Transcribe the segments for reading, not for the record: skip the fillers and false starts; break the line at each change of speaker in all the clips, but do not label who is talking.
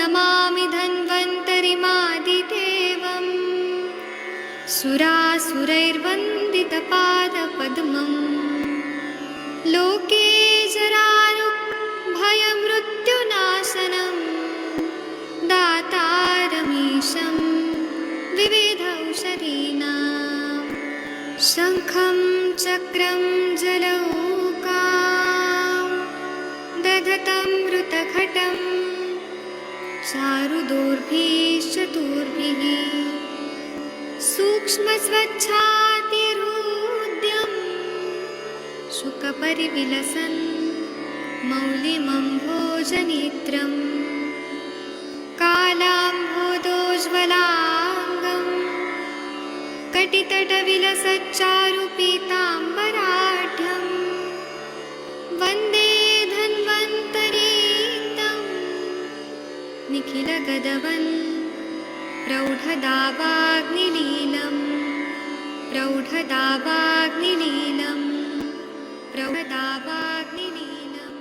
नमामि धन्वन्तरिमादिदेवम् सुरासुरैर्वन्दितपादपद्मम् लोके जरारुग्भयमृत्युनाशनं दातारमीशं विविधौषधीनां शङ्खं चक्रं जलौकां दधतं मृतघटं चारुदोर्भिश्चतुर्भिः सूक्ष्मस्वच्छातिरुद्यं शुकपरिविलसन् मौलिमम्भोजनेत्रम् कालाम्भोदोज्ज्वलाङ्गं कटितटविलसच्चारुपीताम्बराढ्यं वन्दे धन्वन्तरीतं निखिलगदवन् प्रौढदावाग्निलीलं प्रौढदावाग्निलीलं प्रौढदावाग्निलीलम्।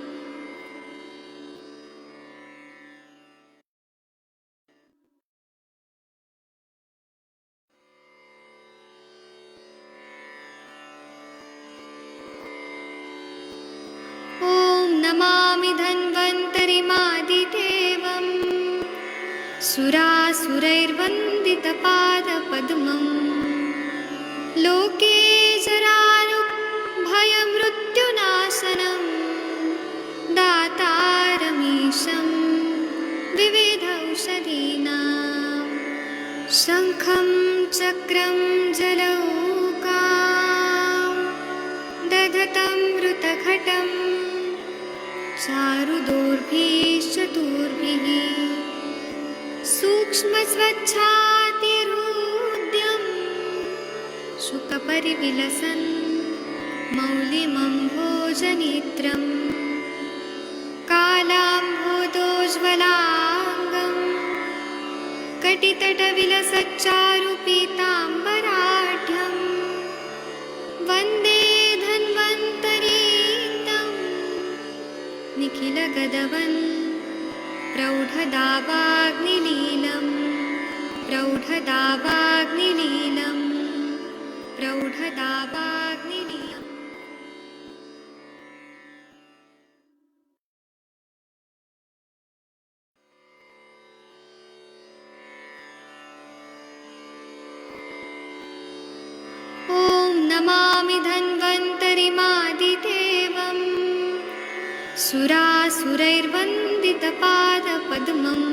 ॐ नमामि धन्वन्तरिमादिदेवम् सुरासुरैर्वन्दितपादपद्मम् लोके जरारुग्भयमृत्युनाशनं दातारमीशं विविधौषधीनां शङ्खं चक्रं जलौकां दधतं मृतघटं चारुदोर्भिश्चतुर्भिः सूक्ष्मस्वच्छातिरुद्यं शुकपरिविलसन् मौलिमम्भोजनेत्रम् कालाम्भोदोज्ज्वलाङ्गं कटितटविलसच्चारुपीताम्बराढ्यं वन्दे धन्वन्तरीतं निखिलगदवन् प्रौढदावाग्निलीलं प्रौढदावाग्निलीलं प्रौढदावाग्निलीलम्। ॐ नमामि धन्वन्तरिमादिदेवम् सुरासुरैर्वन्दितपादपद्मम्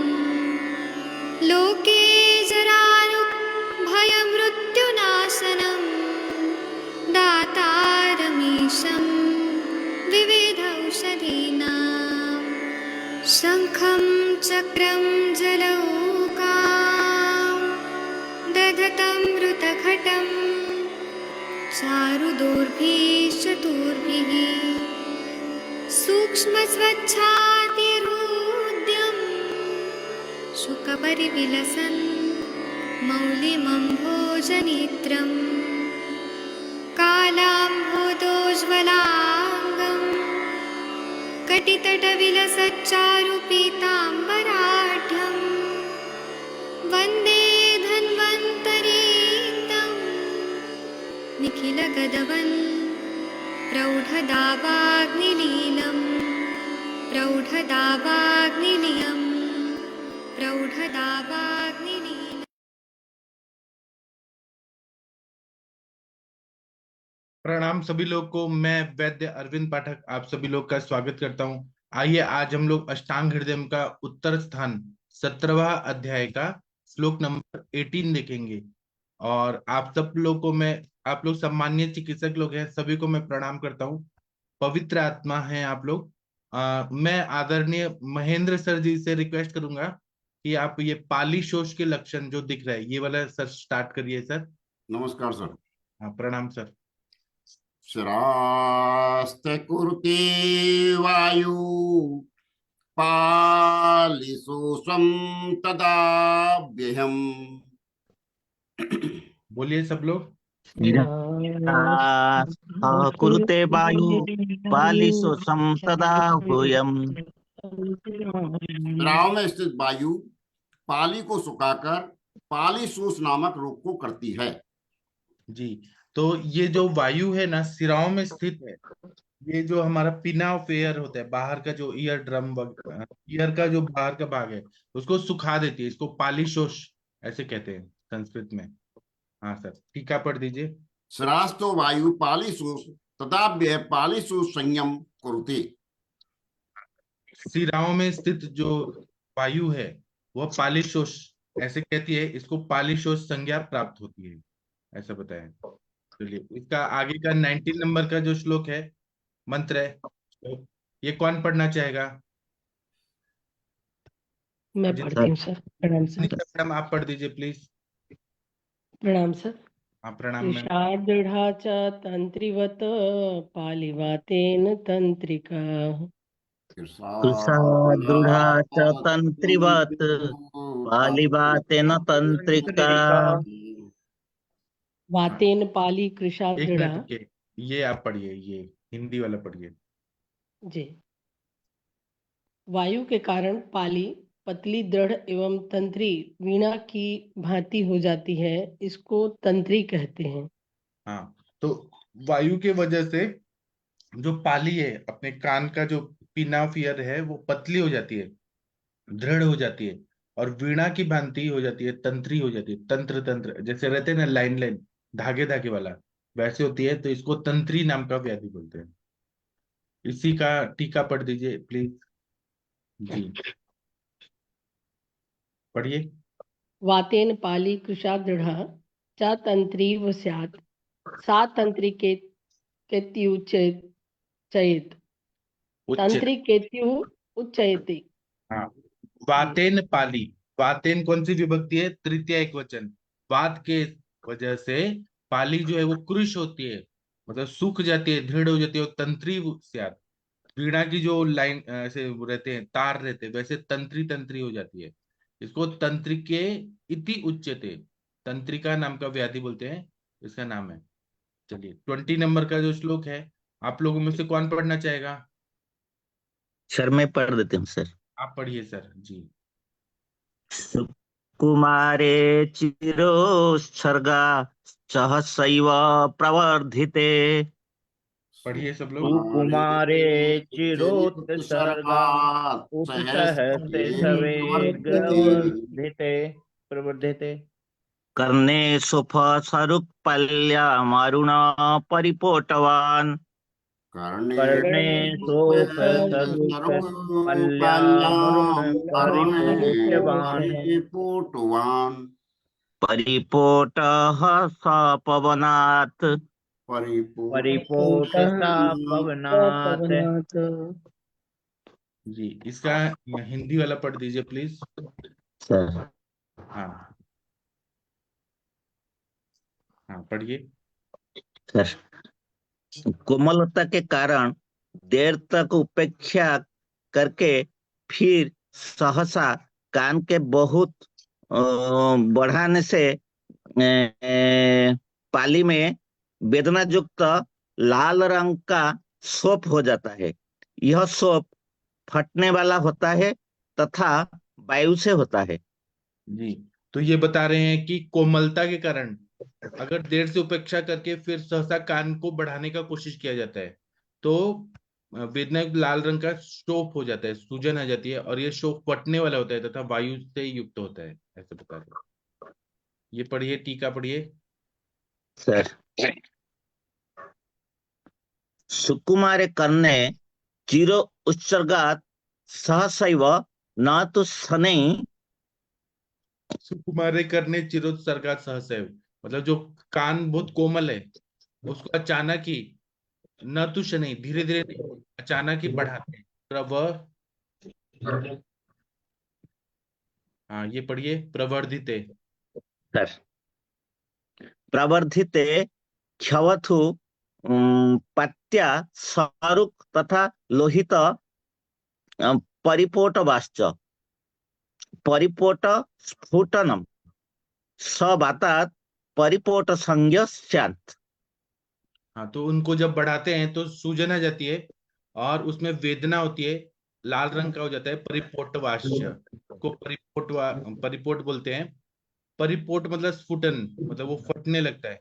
लोके जरारुग्भयमृत्युनाशनं दातारमीशं विविधौषधीनां शङ्खं चक्रं जलौकां दधतं मृतघटं चारुदोर्भिश्चतुर्भिः सूक्ष्मस्वच्छातिरुद्यं शुकपरिविलसन् मौलिमम्भोजनेत्रम् कालाम्भोदोज्ज्वलाङ्गं कटितटविलसच्चारुपीताम्बराढ्यं वन्दे धन्वन्तरीतं निखिलगदवन् प्रौढदावाग्निलीलं प्रौढदावाग्निलीलं प्रौढदावाग्निलीलम्।
प्रणाम सभी लोग को। मैं वैद्य अरविंद पाठक आप सभी लोग का स्वागत करता हूं। आइए आज हम लोग अष्टांग हृदय का उत्तर स्थान 17वां अध्याय का श्लोक नंबर 18 देखेंगे। और आप सब लोग को आप लोग सम्मान्य चिकित्सक लोग हैं, सभी को मैं प्रणाम करता हूं। पवित्र आत्मा हैं आप लोग। मैं आदरणीय महेंद्र सर जी से रिक्वेस्ट करूंगा कि आप ये पाली शोष के लक्षण जो दिख रहा है ये वाला सर स्टार्ट करिए सर।
नमस्कार सर।
हाँ प्रणाम सर।
श्रास्ते कुरुते वायु पालिसु स्वं तदा व्यहम्।
बोलिए सब लोग।
कुरुते वायु पालिसु सं तदा भूयम्।
स्राव में स्थित वायु पाली को सुखाकर पालीशोष नामक रोग को करती है।
जी, तो ये जो वायु है ना सिराओं में स्थित है, ये जो हमारा पिना ऑफ एयर होता है, बाहर का जो ईयर ड्रम, ईयर का जो बाहर का भाग है उसको सुखा देती है। इसको पालिशोष ऐसे कहते हैं संस्कृत में। हाँ सर, टीका पढ़ दीजिए।
श्रास्तो वायु पालीशोष तदाभ्य पालीशोष संयम कुरुते।
सिराओं में स्थित जो वायु है वह पालिशोष ऐसे कहती है, इसको पालिशोष संज्ञा प्राप्त होती है, ऐसा बताया। चलिए, इसका आगे का 19 नंबर का जो श्लोक है, मंत्र है, तो ये कौन पढ़ना चाहेगा?
मैं पढ़ती हूँ सर। प्रणाम सर।
मैडम आप पढ़ दीजिए प्लीज।
प्रणाम सर।
हाँ प्रणाम मैम।
कृशादृढ़ा च तंत्रिवत पालिवातेन तंत्रिका
कृशादृढा च तंत्रिवत् पालिवातेन तंत्रिका।
वातेन पाली
एक
कृशादृढ़ा।
मिनट रुकिए, ये आप पढ़िए, ये हिंदी वाला पढ़िए।
जी। वायु के कारण पाली पतली दृढ़ एवं तंत्री वीणा की भांति हो जाती है, इसको तंत्री कहते हैं।
हाँ, तो वायु के वजह से जो पाली है, अपने कान का जो पिना ऑफ ईयर है, वो पतली हो जाती है, दृढ़ हो जाती है, और वीणा की भांति हो जाती है, तंत्री हो जाती है। तंत्र तंत्र जैसे रहते हैं ना, लाइन लाइन धागे धागे वाला, वैसे होती है, तो इसको तंत्री नाम का व्याधि बोलते हैं। इसी का टीका पढ़ दीजिए प्लीज। जी पढ़िए।
वातेन पाली कृशादृढ़ा च तंत्रीव स्यात् सा तंत्री केत्युच्चयेत्
उच्च,
तंत्री केत्यु उच्चयते।
हाँ, वातेन पाली, वातेन कौन सी विभक्ति है? तृतीय एक वचन। वात के वजह से पाली जो है वो कृश होती है, मतलब सूख जाती है, दृढ़ हो जाती है, और तंत्री स्यात्, वीणा की जो लाइन ऐसे वो रहते हैं, तार रहते हैं, वैसे तंत्री तंत्री हो जाती है। इसको तंत्रिके इति उच्यते, तंत्रिका नाम का व्याधि बोलते हैं, इसका नाम है। चलिए, 20 नंबर का जो श्लोक है, आप लोगों में से कौन पढ़ना चाहेगा?
सर मैं पढ़ देती हूँ सर।
आप पढ़िए सर जी।
कुमारे चिरोत्सर्गा सहसैव प्रवर्धिते।
पढ़िए सब लोग।
सुकुमारे चिरोत्सर्गा उपसहस्ते सवेगवर्धिते प्रवर्धिते। कर्णे सुफसरुक्पल्या मारुणा परिपोटवान्। कर्णे सुफसरुक्पल्या मारुणा परिपोटवान्। परिपोटः स पवनात्। परिपोट सा पवनात्।
जी, इसका हिंदी वाला पढ़ दीजिए प्लीज।
सर
हाँ हाँ पढ़िए।
सर, कोमलता के कारण देर तक उपेक्षा करके फिर सहसा कान के बहुत बढ़ाने से पाली में वेदना युक्त लाल रंग का सोप हो जाता है। यह सोप फटने वाला होता है तथा वायु से होता है।
जी, तो ये बता रहे हैं कि कोमलता के कारण अगर देर से उपेक्षा करके फिर सहसा कान को बढ़ाने का कोशिश किया जाता है, तो वेदना लाल रंग का शोफ हो जाता है, सूजन आ जाती है, और ये शोफ फटने वाला होता है तथा वायु से युक्त होता है, ऐसे बता रहे हैं। ये पढ़िए, टीका पढ़िए
सर, सुकुमारे कर्णे चिरो उत्सर्गात सहसैव न तो शनै।
सुकुमारे करने चिरोत्सर्गा सहसैव, मतलब जो कान बहुत कोमल है, उसको अचानक ही, न तो शनै धीरे धीरे नहीं, अचानक ही बढ़ाते हैं। हाँ ये पढ़िए, प्रवर्धिते।
सर, प्रवर्धिते क्षवथु पत्या सरुक तथा लोहित परिपोटवाश्च परिपोट स्फुटनम सबातात् परिपोट संज्ञ स्यात्।
हाँ, तो उनको जब बढ़ाते हैं तो सूजन आ जाती है और उसमें वेदना होती है, लाल रंग का हो जाता है परिपोटवाश्य को परिपोट बोलते हैं। परिपोट मतलब स्फुटन, मतलब वो फटने लगता है,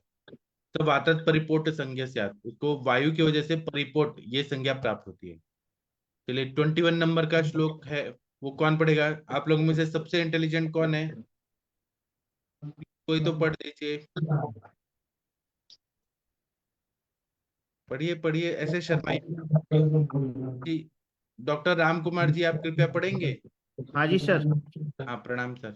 तब आतत परिपोट संज्ञा से उसको वायु की वजह से परिपोट ये संज्ञा प्राप्त होती है। चलिए 21 नंबर का श्लोक है, वो कौन पढ़ेगा? आप लोगों में से सबसे इंटेलिजेंट कौन है? कोई तो पढ़ दीजिए, पढ़िए पढ़िए, ऐसे शर्माइए जी। डॉक्टर राम कुमार जी, आप कृपया पढ़ेंगे?
हाँ जी सर।
हाँ, प्रणाम सर।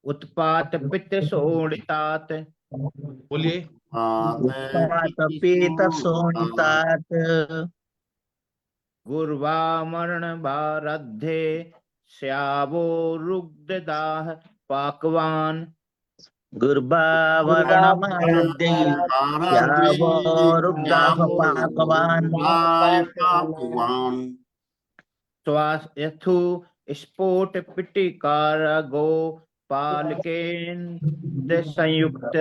उत्पात पित्त शोणितात।
बोलिए।
उत्पात पीत शोणितात गुर्वामरण बारद्धे श्यावो रुग्धदाह पाकवान। गुर्वावरणमारध्ये श्यावो पाकवान। श्वास यथु स्फोट पिटिकारगो पालकेन संयुक्त।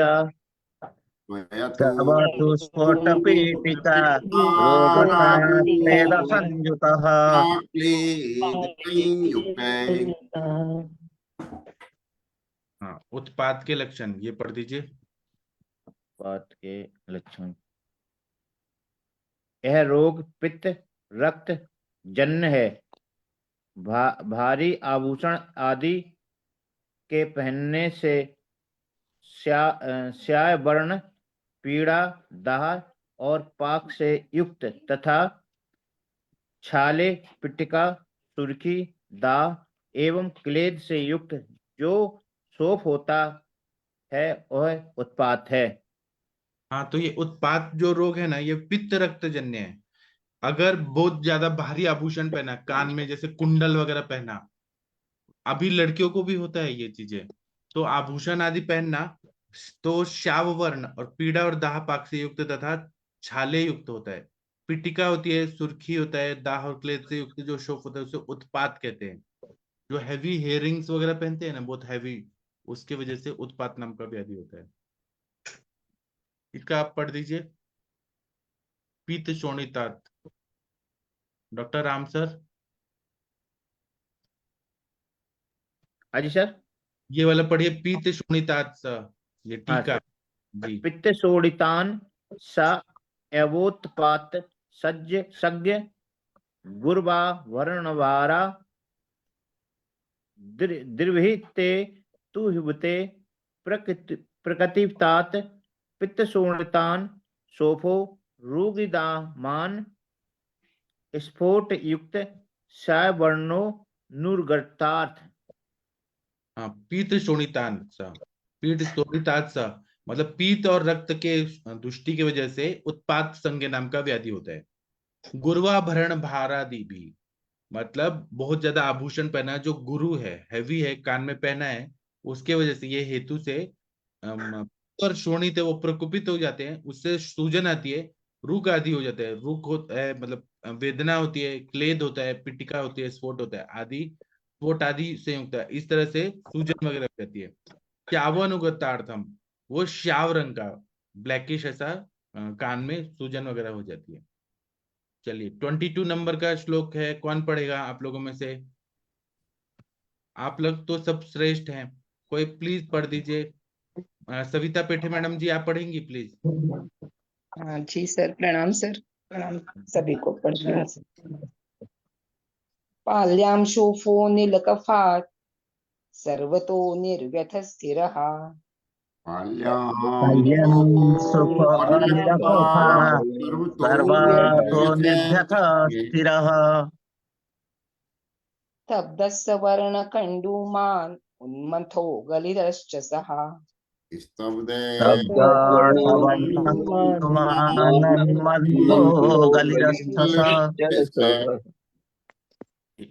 सर्वतु स्फोटपीठिका रोगक्लेद संयुतः।
हाँ, उत्पात के लक्षण ये पढ़ दीजिए।
उत्पात के लक्षण। यह रोग पित्त रक्त जन्य है। भारी आभूषण आदि के पहनने से स्याय वर्ण, पीड़ा, दाह और पाक से युक्त तथा छाले, पिटिका, सुर्खी, दाह एवं क्लेद से युक्त जो शोफ होता है वह उत्पात है।
हाँ, तो ये उत्पात जो रोग है ना, ये पित्त रक्त जन्य है। अगर बहुत ज्यादा भारी आभूषण पहना, कान में जैसे कुंडल वगैरह पहना, अभी लड़कियों को भी होता है ये चीजें, तो आभूषण आदि पहनना, तो श्याव वर्ण और पीड़ा और दाह पाक से युक्त तथा छाले युक्त होता है। पिटिका होती है, सुर्खी होता है, दाह और क्लेद से युक्त जो शोफ होता है उसे उत्पात कहते हैं। जो हैवी हेयरिंग्स वगैरह पहनते हैं ना, बहुत हैवी, उसके वजह से उत्पात नाम का व्याधि होता है। इसका आप पढ़ दीजिए। पीत शोणितात, डॉक्टर राम सर।
हाँ जी सर।
ये वाला पढ़िए, पीत शोणितात सर, ये
हाँ
टीका
सर।
जी।
पित्त शोणितान स एवोत्पात सज्ज सज्ञ गुर्वा वर्णवारा द्रविते तु हिवते प्रकृतितात पित्त शोणितान सोफो रूगिदामान स्फोट युक्त वर्णो नुर्गतार्थ।
हाँ, पीत शोणितान सा, पीत शोणितात सा मतलब पीत और रक्त के दुष्टि की वजह से उत्पात संज्ञा नाम का व्याधि होता है। गुरुवाभरण भारादि भी, मतलब बहुत ज्यादा आभूषण पहना, जो गुरु है, हैवी है, कान में पहना है, उसके वजह से, ये हेतु से और शोणित है वो प्रकोपित हो जाते हैं, उससे सूजन आती है, रुक आदि हो जाता है, रुक होता है मतलब वेदना होती है, क्लेद होता है, पिटिका होती है, स्फोट होता है आदि, स्फोट आदि से युक्त है, इस तरह से सूजन वगैरह हो जाती है। श्यावानुगतार्थम, वो श्याव रंग का ब्लैकिश ऐसा कान में सूजन वगैरह हो जाती है। चलिए 22 नंबर का श्लोक है, कौन पढ़ेगा आप लोगों में से? आप लोग तो सब श्रेष्ठ हैं, कोई प्लीज पढ़ दीजिए। सविता पेठे मैडम जी, आप पढ़ेंगी प्लीज?
हाँ जी सर, प्रणाम सर। प्रणाम सभी को, प्रणाम। पाल्यां शोफो नीलकफात् सर्वतो निर्व्यथ स्थिरः
सर्वतो निर्भयः स्थिरः।
स्तब्धस्य वर्णकण्डूमान् उन्मथो गलितश्च सः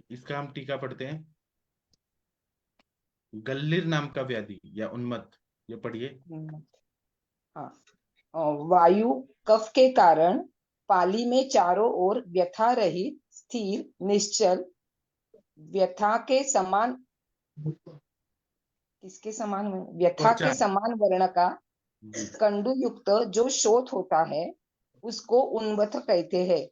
इसका हम टीका पढ़ते हैं। गल्लिर नाम का व्याधि या उन्मत्त, ये पढ़िए।
हाँ, वायु कफ के कारण पाली में चारों ओर व्यथा रहित, स्थिर, निश्चल, व्यथा के समान, किसके समान? व्यथा के समान वर्ण का कंडू युक्त जो शोथ होता है उसको उन्मत्त कहते हैं।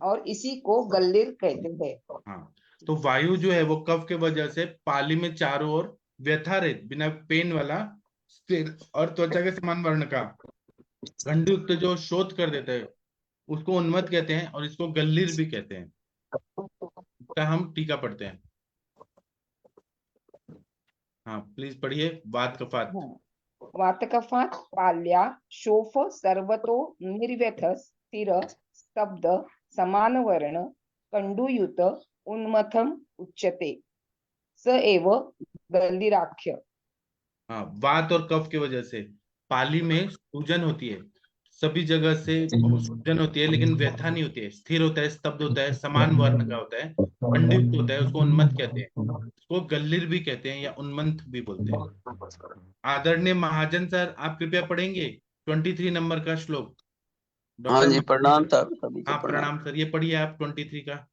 और इसी को गल्लिर कहते हैं।
हाँ, तो वायु जो है वो कफ के वजह से पाली में चारों ओर व्यथारहित बिना पेन वाला स्थिर और त्वचा के समान वर्ण का गंधयुक्त जो शोथ कर देता है उसको उन्मत्त कहते हैं और इसको गल्लीर भी कहते हैं। इसका हम टीका पढ़ते हैं। हाँ प्लीज पढ़िए। वात कफात।
वातकफात पाल्या शोफ सर्वतो निर्व्यथ स्थिर स्तब्ध समान वर्ण कंडुयुत उन्मथम उच्यते स एव गल्लिराख्य।
हाँ, वात और कफ की वजह से पाली में सूजन होती है, सभी जगह से सूजन होती है, लेकिन व्यथा नहीं होती है, स्थिर होता है, स्तब्ध होता है, समान वर्ण का होता है, कंडुयुक्त होता है, उसको उन्मत्त कहते हैं। उसको गल्लिर भी कहते हैं या उन्मंत भी बोलते हैं। आदरणीय महाजन सर, आप कृपया पढ़ेंगे 23 नंबर का श्लोक।
हाँ जी,
महाजन
प्रणाम
सर।
सर, सभी को
हाँ
प्रणाम।
प्रणाम सर, ये पढ़िए आप 23 का।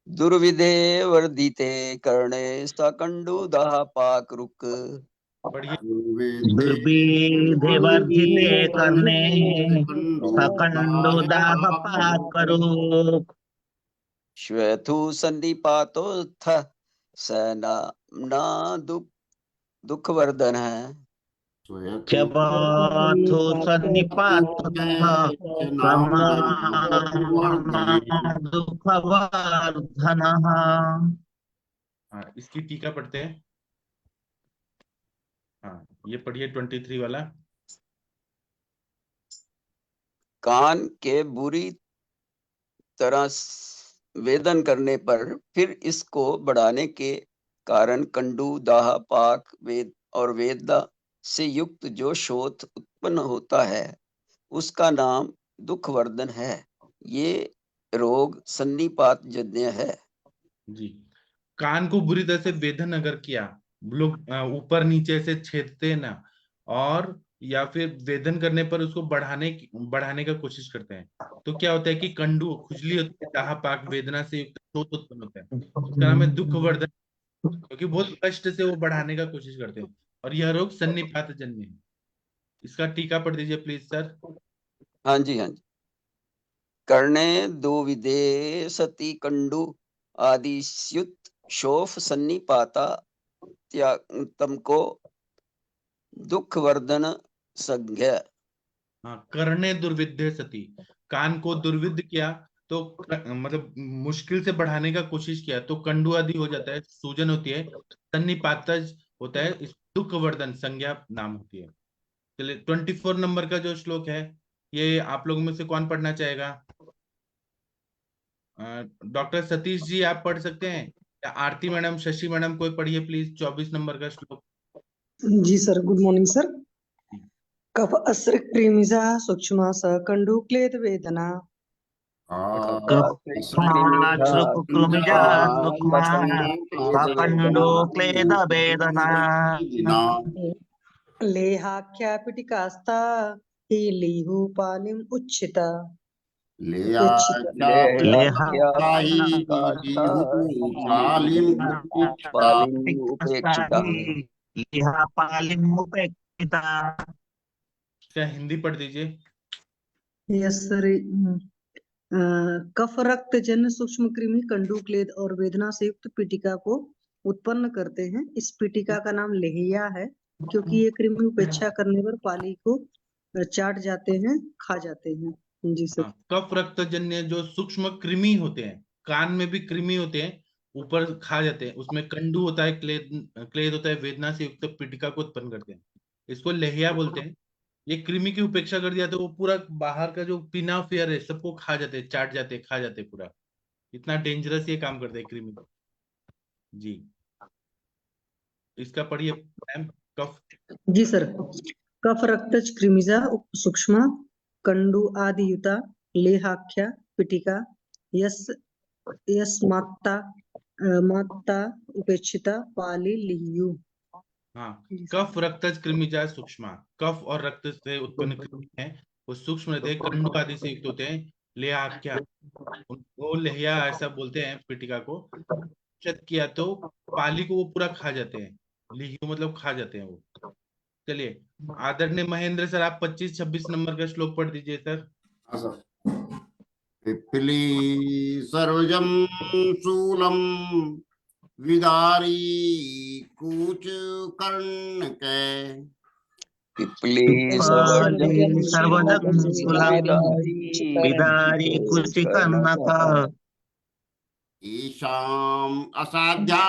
दुर्विधे वर्धिते कर्णे सकंडुदः पाकरुक्
पढ़िए।
दुर्विधे वर्धिते कर्णे सकंडुदाह पाकरुक्
श्वेथु सन्निपातोऽथ स न दुःखवर्धन है।
चबाथो सन्निपातः दुःखवर्धनः।
हाँ, इसकी टीका पढ़ते हैं। हाँ, ये पढ़िए 23 वाला।
कान के बुरी तरह वेदन करने पर फिर इसको बढ़ाने के कारण कंडू दाह पाक वेद और वेदा से युक्त जो शोथ उत्पन्न होता है उसका नाम दुखवर्धन है। ये रोग सन्निपात जन्य है।
जी, कान को बुरी तरह से वेदन अगर किया, लोग ऊपर नीचे से छेदते ना, और या फिर वेदन करने पर उसको बढ़ाने का कोशिश करते हैं, तो क्या होता है कि कंडू खुजली होती है, दाह पाक वेदना से युक्त शोथ उत्पन्न होता है, उसका नाम है दुखवर्धन, क्योंकि बहुत कष्ट से वो बढ़ाने का कोशिश करते हैं, और यह रोग सन्निपात जन्य है। इसका टीका पढ़ दीजिए प्लीज सर।
हाँ जी, हाँ जी। कर्णे दो विधे सती कंडु आदि स्युत शोफ सन्निपाता तम को दुखवर्धन संज्ञा।
हाँ, कर्णे दुर्विद्य सती, कान को दुर्विद्य किया तो मतलब मुश्किल से बढ़ाने का कोशिश किया तो कंडू आदि हो जाता है, सूजन होती है, सन्निपातज होता है, इस दुखवर्धन संज्ञा नाम होती है। चलिए 24 नंबर का जो श्लोक है, ये आप लोगों में से कौन पढ़ना चाहेगा? डॉक्टर सतीश जी आप पढ़ सकते हैं, या आरती मैडम, शशि मैडम, कोई पढ़िए प्लीज 24 नंबर का श्लोक।
जी सर, गुड मॉर्निंग सर। कफ अस्र क्रिमिजा सूक्ष्म स कंडु क्लेद वेदना लेहाख्या पिटिकास्ता ही लीहु पालिम उच्चिता
क्या हिंदी पढ़ दीजिए।
Yes sir. कफ रक्त जन्य सूक्ष्म कृमि कंडु क्लेद और वेदना से युक्त पीटिका को उत्पन्न करते हैं। इस पीटिका का नाम लेहिया है, क्योंकि ये कृमि उपेक्षा करने पर पाली को चाट जाते हैं, खा जाते हैं। जी सर।
हाँ, कफ रक्त जन्य जो सूक्ष्म कृमि होते हैं, कान में भी कृमि होते हैं, ऊपर खा जाते हैं, उसमें कंडू होता है, क्लेद होता है, वेदना से युक्त पीटिका को उत्पन्न करते हैं, इसको लेहिया बोलते हैं। ये कृमि की उपेक्षा कर दिया तो वो पूरा बाहर का जो पिना फेयर है सबको खा जाते हैं, चाट जाते हैं, खा जाते हैं पूरा। इतना डेंजरस ये काम करते हैं कृमि। जी, इसका पढ़िए मैम। कफ।
जी सर। कफ रक्त कृमिजा सूक्ष्म कंडु आदि युता लेहाख्या पिटिका यस यस मात्ता उपेक्षिता पाली लियु।
हाँ, कफ रक्तज कृमिजा सूक्ष्म, कफ और रक्त से उत्पन्न कृमि है, वो सूक्ष्म रहते हैं, कंडू आदि से युक्त होते हैं। लेहाख्या, उनको लेहिया ऐसा बोलते हैं पीटिका को। चत किया तो पाली को वो पूरा खा जाते हैं, लिहू मतलब खा जाते हैं वो। चलिए, आदरणीय महेंद्र सर, आप 25-26 नंबर का श्लोक पढ़ दीजिए सर।
पिप्पली सर्वजम शूलम विदारी कूच कर्ण के।
पिपली
सर्वजन कुलम विदारी कुछ कर्णक।
ईशाम असाध्यायाप्येका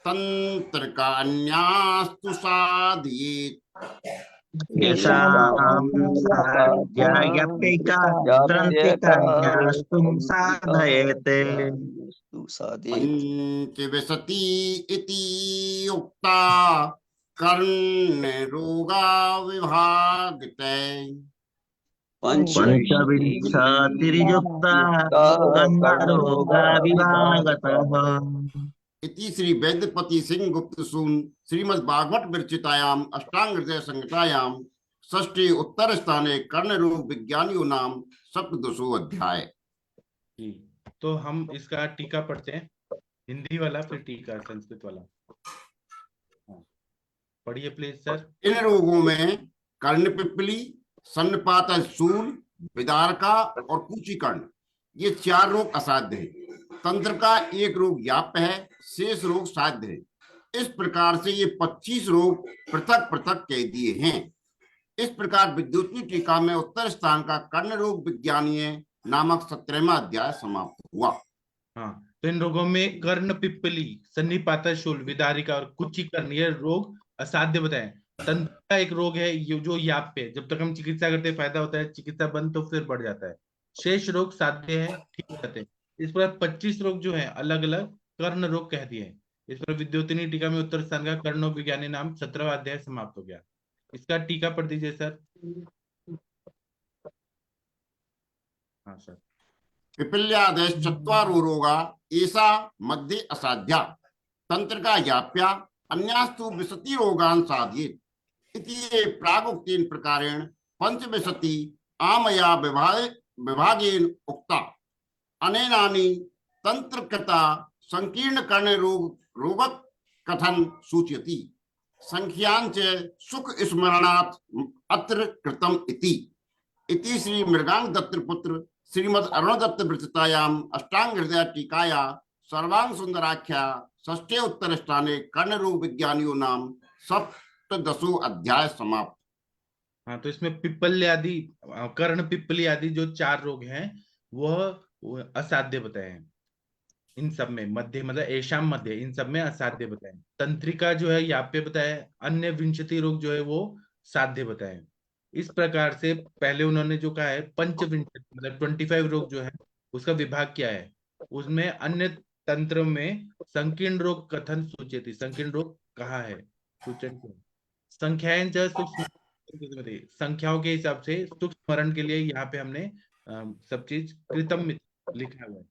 तंत्र का अन्यास्तु साधित।
येषां साध्यायप्येका तन्त्रिकन्यास्तुं साधयेते।
साधयेत्।
पंचविंशति इति उक्ता कर्ण रोगा विभागते।
पंचविंशतिर्युक्ता कर्णरोगा विभागतः।
इति श्री वैद्यपति सिंह गुप्त सून श्रीमद् भागवत विरचितायाम अष्टांग हृदय संहितायाम षष्ठी उत्तर स्थाने कर्ण रोग विज्ञानियों नाम सप्तदशो अध्याय।
जी, तो हम इसका टीका पढ़ते हैं, हिंदी वाला फिर टीका संस्कृत वाला। हाँ, पढ़िए प्लीज सर।
इन रोगों में कर्ण पिप्पली, सन्नपात शूल, विदारका और कुचीकर्ण ये 4 रोग असाध्य है। तंत्र का एक रोग याप्य है, शेष रोग साध्य है। इस प्रकार से ये 25 रोग पृथक पृथक कह दिए हैं। इस प्रकार विद्युतीय टीका में उत्तर स्थान का कर्ण रोग विज्ञानीय नामक 17वां अध्याय समाप्त हुआ।
हाँ, तो इन रोगों में कर्ण पिप्पली, सन्निपातशूल, विदारिका और कुचीकर्ण ये रोग असाध्य बताए। तंत्र का एक रोग है जो याप्य है, जब तक हम चिकित्सा करते हैं फायदा होता है, चिकित्सा बंद तो फिर बढ़ जाता है। शेष रोग साध्य है, ठीक रहते हैं। इस पर 25 रोग जो है अलग अलग कर्ण रोग कह दिए हैं। इस पर विद्युतीय टीका में उत्तर स्थान का कर्ण विज्ञानी नाम 17वां अध्याय समाप्त हो गया। इसका टीका पढ़ दीजिए सर। हाँ सर।
पिपल्यादेश चत्वारो रोगा ऐसा मध्य असाध्या तंत्र का याप्या अन्यास्तु विशति रोगान साधित। इति प्रागुक्तेन प्रकारेण पंचविंशति आमया विभागेन उक्ता अनेनानि तंत्रकृता संकीर्ण कर्ण रोगक कथन सूचयति। संख्यांच सुख स्मरणात् अत्र कृतम इति श्री मृगांग दत्त पुत्र श्रीमद् अरुण दत्त विरचितायाम अष्टांग हृदय टीकाया सर्वांग सुंदराख्या षष्ठे उत्तर स्थाने कर्ण रोग विज्ञानियों नाम सप्तदशो अध्याय समाप्त।
हाँ, तो इसमें पिप्पल आदि, कर्ण पिप्पली आदि जो 4 रोग हैं वह असाध्य बताए हैं। इन सब में मध्य मतलब ऐशाम मध्य, इन सब में असाध्य बताए। तंत्रिका जो है याप्य बताया, अन्य विंशति रोग जो है वो साध्य बताए। इस प्रकार से पहले उन्होंने जो कहा है पंचविंशति मतलब 25 रोग जो है उसका विभाग किया है। उसमें अन्य तंत्र में संकीर्ण रोग कथन सूचित, संकीर्ण रोग कहा है सूचन संख्याएं संख्याओं के हिसाब से सुख स्मरण के लिए यहाँ पे हमने सब चीज कृतम लिखा हुआ है।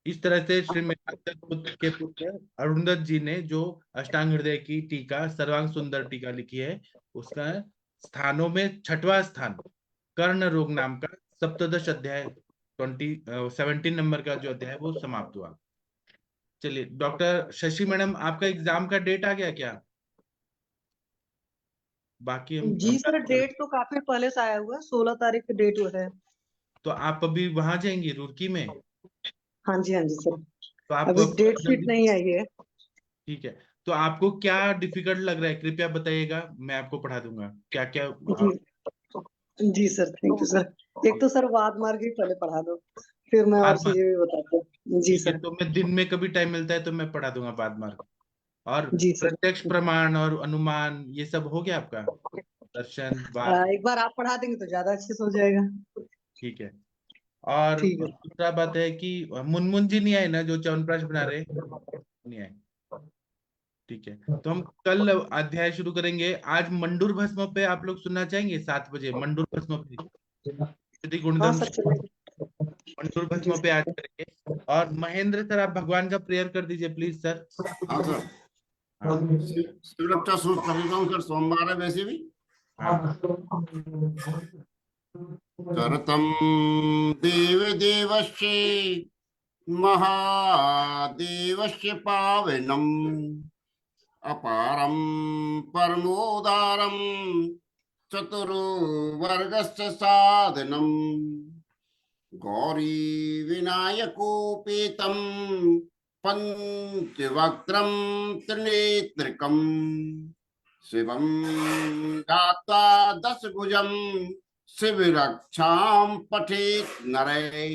इस तरह से श्री पुत्र के पुत्र अरुणदत्त जी ने जो अष्टांग हृदय की टीका सर्वांग सुंदर टीका लिखी है, उसका स्थानों में 6वां स्थान कर्ण रोग नाम का सप्तदश अध्याय 17 नंबर का जो अध्याय वो समाप्त हुआ। चलिए डॉक्टर शशि मैडम, आपका एग्जाम का डेट आ गया क्या? बाकी हम
जी सर, डेट तो काफी पहले से आया हुआ है, 16 तारीख की डेट है।
तो आप अभी वहां जाएंगी रुड़की में?
हाँ जी सर,
तो आप
अभी डेट शीट नहीं आई है।
ठीक है, तो आपको क्या डिफिकल्ट लग रहा है कृपया बताइएगा, मैं आपको पढ़ा दूंगा। क्या क्या
जी सर, थैंक यू सर। एक तो सर वाद मार्ग ही पहले पढ़ा दो, फिर मैं और चीजें भी बताता हूँ। जी सर।
तो मैं दिन में कभी टाइम मिलता है तो मैं पढ़ा दूंगा बाद मार्ग। और
जी सर।
प्रत्यक्ष प्रमाण और अनुमान ये सब हो गया आपका दर्शन वाद?
एक बार आप पढ़ा देंगे तो ज्यादा अच्छे से हो जाएगा।
ठीक है। और
ठीक है।
दूसरा बात है कि मुनमुन जी नहीं आए ना जो च्यवनप्राश बना रहे, नहीं आए। ठीक है, तो हम कल अध्याय शुरू करेंगे। आज मंडूर भस्म पे आप लोग सुनना चाहेंगे 7 बजे मंडूर भस्म पे गुणधर्म मंडूर भस्म पे आज करेंगे। और महेंद्र सर आप भगवान का प्रेयर कर दीजिए प्लीज सर।
हाँ सर, शिवरक्षा सूत्र कर देता हूँ सर, सोमवार है वैसे भी। करतम देव देवस्य महादेवस्य पावनम अपारम परमोदारम चतुर्वर्गस्य साधनम् गौरी विनायकोपेतं पंचवक्त्रं त्रिनेत्रकं शिवं ध्यात्वा दशभुजं शिवरक्षां पठेत् नरै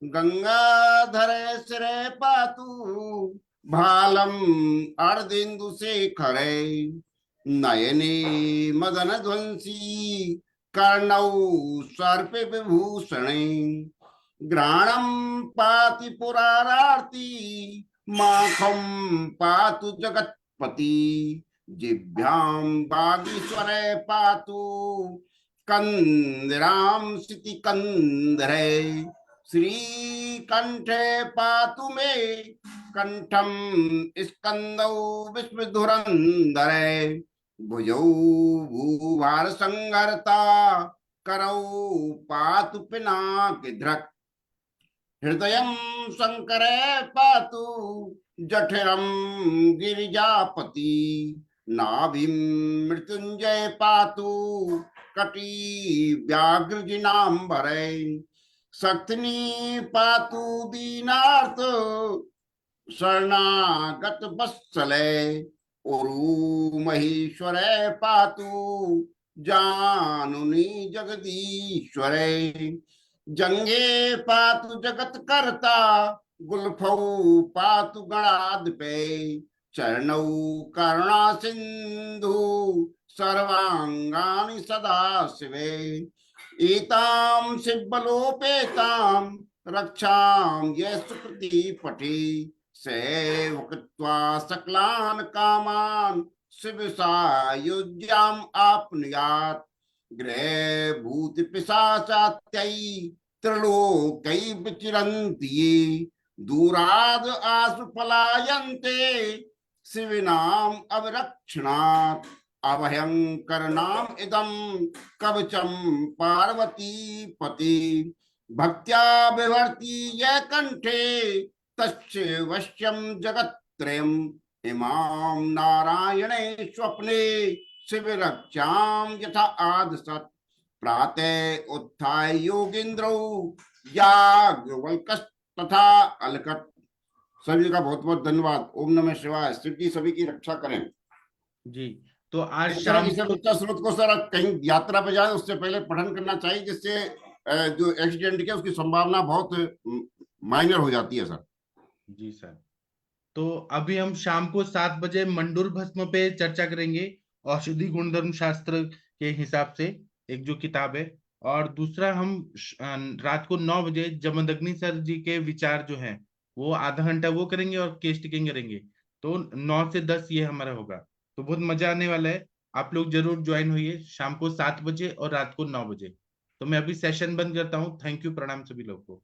गंगाधरे शिरे पातु भालम अर्धेन्दुशेखरे नयने मदन ध्वंसी कर्णौ सर्प विभूषणे घ्राणं पाति पुरारार्ति माखं पातु जगत्पति जिभ्यां वागीश्वरे पातु कंदरां सिति कंदरे श्रीकंठे पातु मे कंठं स्कंदौ विश्वधुरंधरे भुजौ भूभार संहर्ता करौ पातु पिनाकिधृक् हृदयं शंकरे पातु जठरं गिरिजापति नाभिं मृत्युंजय पातु कटी व्याघ्रजिनांबरे शक्तिनी पातु दीनार्थ शरणागत वत्सले उरु महेश्वरे पातु जानुनी जगदीश्वरे जंगे पातु जगत कर्ता गुल्फौ पातु गणाधिपे चरणौ करुणा सिंधु सर्वांगानि सदा शिवे एतां शिवबलोपेतां रक्षां ये सुकृति पठि सेवकृत्वा सकलान् कामान् शिव सायुज्याम् आप्नुयात् गृहे भूति पिशाचात्यै त्रिलोकै विचरन्ति ये दूराद् आशु पलायन्ते शिविनाम् अवरक्षणात् अभयंकरनाम इदं कवचम पार्वती पति भक्त्या बिभर्ति ये कंठे तस्य वश्यं जगत्त्रयम् इमां नारायणे स्वप्ने शिवरक्षां यथा आदसत् प्रातः उत्थाय योगीन्द्रौ याज्ञवल्क्यस्तथा अलकत्। सभी का बहुत बहुत धन्यवाद। ओम नमः शिवाय। शिव जी सभी की रक्षा करें
जी। तो आज
इस तरह
शाम
की बच्चा स्रोत को सर कहीं यात्रा पे जाए उससे पहले पठन करना चाहिए, जिससे जो एक्सीडेंट की उसकी संभावना बहुत माइनर हो जाती है सर।
जी सर। तो अभी हम शाम को 7 बजे मंडूर भस्म पे चर्चा करेंगे, औषधि गुणधर्म शास्त्र के हिसाब से एक जो किताब है, और दूसरा हम रात को 9 बजे जमदग्नि सर जी के विचार जो हैं वो आधा घंटा वो करेंगे और केस टिकिंग करेंगे। तो 9 से 10 ये हमारा होगा। तो बहुत मजा आने वाला है। आप लोग जरूर ज्वाइन होइए शाम को 7 बजे और रात को 9 बजे। तो मैं अभी सेशन बंद करता हूँ। थैंक यू, प्रणाम सभी लोग को।